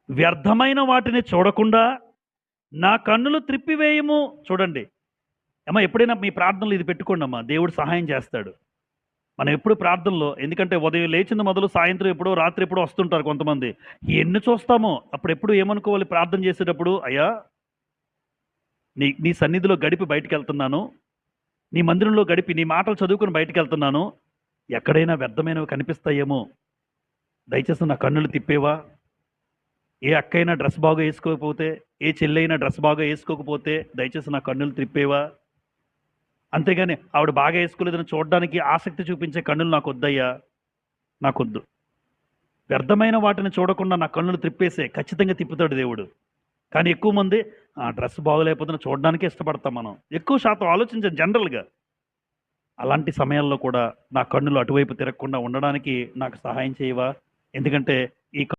వ్యర్థమైన వాటిని చూడకుండా నా కన్నులు త్రిప్పివేయము. చూడండి. అమ్మ ఎప్పుడైనా మీ ప్రార్థనలో ఇది పెట్టుకోండమ్మా. దేవుడు సహాయం చేస్తాడు. మనం ఎప్పుడు ప్రార్థనలో ఎందుకంటే ఉదయం లేచింది మొదలు సాయంత్రం ఎప్పుడో, రాత్రి ఎప్పుడో వస్తుంటారు కొంతమంది. ఎన్ని చూస్తామో అప్పుడెప్పుడు ఏమనుకోవాలి ప్రార్థన చేసేటప్పుడు, అయ్యా నీ నీ సన్నిధిలో గడిపి బయటికెళ్తున్నాను. నీ మందిరంలో గడిపి నీ మాటలు చదువుకొని బయటికెళ్తున్నాను. ఎక్కడైనా వ్యర్థమైనవి కనిపిస్తాయేమో. దయచేసి నా కన్నులు తిప్పేవా? ఏ అక్కైనా డ్రెస్ బాగా వేసుకోకపోతే, ఏ చెల్లైనా డ్రెస్ బాగా వేసుకోకపోతే దయచేసి నా కన్నులు తిప్పేవా? అంతేగాని ఆవిడ బాగా వేసుకోలేదని చూడడానికి ఆసక్తి చూపించే కన్నులు నాకొద్దయ్యా, నాకొద్దు. వ్యర్థమైన వాటిని చూడకుండా నా కన్నులు త్రిప్పేసే, ఖచ్చితంగా తిప్పుతాడు దేవుడు. కానీ ఎక్కువ మంది ఆ డ్రెస్ బాగోలేకపోతే చూడడానికే ఇష్టపడతాం మనం. ఎక్కువ శాతం ఆలోచించాం జనరల్గా. అలాంటి సమయాల్లో కూడా నా కన్నులు అటువైపు తిరగకుండా ఉండడానికి నాకు సహాయం చేయవా? ఎందుకంటే ఈ